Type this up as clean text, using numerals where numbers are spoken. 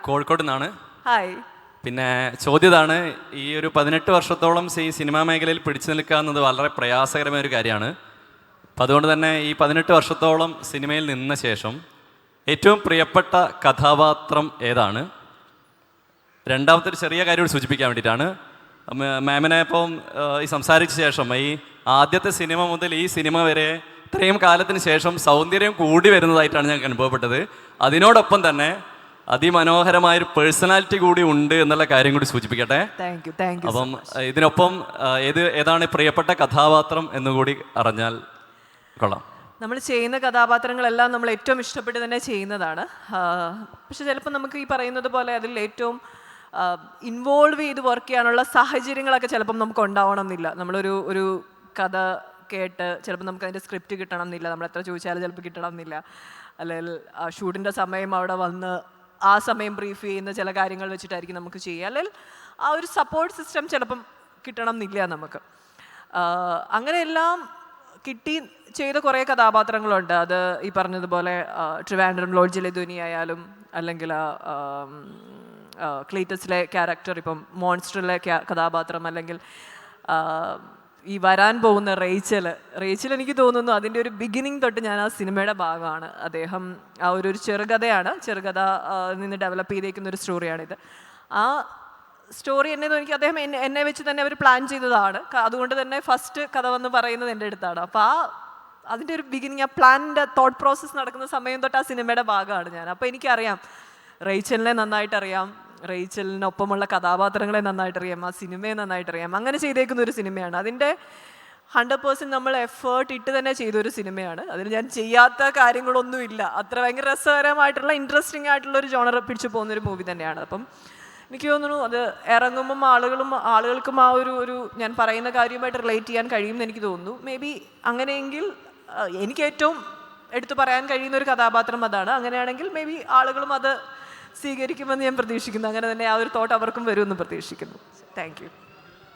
കോഴിക്കോട് നിന്നാണ്. ഹായ്. പിന്നെ ചോദ്യതാണ്, ഈ ഒരു 18 വർഷത്തോളം ഈ സിനിമാ മേഖലയിൽ പിടിച്ചു നിൽക്കുക എന്നത് വളരെ പ്രയാസകരമായ ഒരു കാര്യമാണ്. അപ്പം അതുകൊണ്ട് തന്നെ ഈ 18 വർഷത്തോളം സിനിമയിൽ നിന്ന ശേഷം ഏറ്റവും പ്രിയപ്പെട്ട കഥാപാത്രം ഏതാണ്? രണ്ടാമത്തെ ഒരു ചെറിയ കാര്യം സൂചിപ്പിക്കാൻ വേണ്ടിയിട്ടാണ്. മാമിനെ ഇപ്പം ഈ സംസാരിച്ച ശേഷം ഈ ആദ്യത്തെ സിനിമ മുതൽ ഈ സിനിമ വരെ ഇത്രയും കാലത്തിന് ശേഷം സൗന്ദര്യം കൂടി വരുന്നതായിട്ടാണ് ഞങ്ങൾക്ക് അനുഭവപ്പെട്ടത്. അതിനോടൊപ്പം തന്നെ അതിമനോഹരമായൊരു പേഴ്സണാലിറ്റി കൂടി ഉണ്ട് എന്നുള്ള കാര്യം കൂടി സൂചിപ്പിക്കട്ടെ. അപ്പം ഇതിനൊപ്പം ഏതാണ് പ്രിയപ്പെട്ട കഥാപാത്രം എന്നുകൂടി അറിഞ്ഞാൽ കൊള്ളാം. നമ്മൾ ചെയ്യുന്ന കഥാപാത്രങ്ങളെല്ലാം നമ്മൾ ഏറ്റവും ഇഷ്ടപ്പെട്ട് തന്നെ ചെയ്യുന്നതാണ്. പക്ഷെ ചിലപ്പോൾ നമുക്ക് ഈ പറയുന്നത് പോലെ അതിൽ ഏറ്റവും ഇൻവോൾവ് ചെയ്ത് വർക്ക് ചെയ്യാനുള്ള സാഹചര്യങ്ങളൊക്കെ ചിലപ്പം നമുക്ക് ഉണ്ടാവണം എന്നില്ല. നമ്മളൊരു കഥ കേട്ട് ചിലപ്പോൾ നമുക്ക് അതിൻ്റെ സ്ക്രിപ്റ്റ് കിട്ടണം എന്നില്ല, നമ്മൾ എത്ര ചോദിച്ചാലും ചിലപ്പോൾ കിട്ടണം എന്നില്ല. അല്ലെങ്കിൽ ഷൂട്ടിൻ്റെ സമയം അവിടെ വന്ന് ആ സമയം ബ്രീഫ് ചെയ്യുന്ന ചില കാര്യങ്ങൾ വെച്ചിട്ടായിരിക്കും നമുക്ക് ചെയ്യുക. അല്ലെങ്കിൽ ആ ഒരു സപ്പോർട്ട് സിസ്റ്റം ചിലപ്പം കിട്ടണം എന്നില്ല നമുക്ക്. അങ്ങനെയെല്ലാം കിട്ടി ചെയ്ത കുറേ കഥാപാത്രങ്ങളുണ്ട്. അത് ഈ പറഞ്ഞതുപോലെ ട്രിവാൻഡ്രം ലോഡ്ജിലെ ധ്വനി ആയാലും, അല്ലെങ്കിൽ ക്ലീറ്റസിലെ ക്യാരക്ടർ, ഇപ്പം മോൺസ്റ്ററിലെ കഥാപാത്രം, അല്ലെങ്കിൽ ഈ വരാൻ പോകുന്ന റേച്ചൽ എനിക്ക് തോന്നുന്നു അതിൻ്റെ ഒരു ബിഗിനിങ് തൊട്ട് ഞാൻ ആ സിനിമയുടെ ഭാഗമാണ്. അദ്ദേഹം ആ ഒരു ചെറുകഥയാണ്, ചെറുകഥ നിന്ന് ഡെവലപ്പ് ചെയ്തേക്കുന്ന ഒരു സ്റ്റോറിയാണിത്. ആ സ്റ്റോറി എനിക്ക് അദ്ദേഹം എന്നെ വെച്ച് തന്നെ അവർ പ്ലാൻ ചെയ്തതാണ്. അതുകൊണ്ട് തന്നെ ഫസ്റ്റ് കഥ വന്ന് പറയുന്നത് എൻ്റെ അടുത്താണ്. അപ്പോൾ അതിൻ്റെ ഒരു ബിഗിനിങ്, ആ പ്ലാനിൻ്റെ തോട്ട് പ്രോസസ്സ് നടക്കുന്ന സമയം തൊട്ട് ആ സിനിമയുടെ ഭാഗമാണ് ഞാൻ. അപ്പോൾ എനിക്കറിയാം, റേച്ചലിനെ നന്നായിട്ടറിയാം, റേച്ചലിനൊപ്പമുള്ള കഥാപാത്രങ്ങളെ നന്നായിട്ടറിയാം, ആ സിനിമയെ നന്നായിട്ടറിയാം. അങ്ങനെ ചെയ്തേക്കുന്ന ഒരു സിനിമയാണ്. അതിൻ്റെ 100% നമ്മൾ എഫേർട്ട് ഇട്ട് തന്നെ ചെയ്തൊരു സിനിമയാണ്. അതിൽ ഞാൻ ചെയ്യാത്ത കാര്യങ്ങളൊന്നുമില്ല. അത്ര ഭയങ്കര രസകരമായിട്ടുള്ള ഇൻട്രസ്റ്റിംഗ് ആയിട്ടുള്ള ഒരു ജോണർ പിടിച്ചു പോകുന്നൊരു മൂവി തന്നെയാണ്. അപ്പം എനിക്ക് തോന്നുന്നു അത് ഇറങ്ങുമ്പം ആളുകൾക്കും ആ ഒരു ഞാൻ പറയുന്ന കാര്യവുമായിട്ട് റിലേറ്റ് ചെയ്യാൻ കഴിയുമെന്ന് എനിക്ക് തോന്നുന്നു. മേ ബി അങ്ങനെയെങ്കിൽ എനിക്ക് ഏറ്റവും എടുത്തു പറയാൻ കഴിയുന്ന ഒരു കഥാപാത്രം അതാണ്. അങ്ങനെയാണെങ്കിൽ മേ ബി ആളുകളും അത് സ്വീകരിക്കുമെന്ന് ഞാൻ പ്രതീക്ഷിക്കുന്നു. അങ്ങനെ തന്നെ ആ ഒരു തോട്ട് അവർക്കും വരുമെന്ന് പ്രതീക്ഷിക്കുന്നു. Thank you.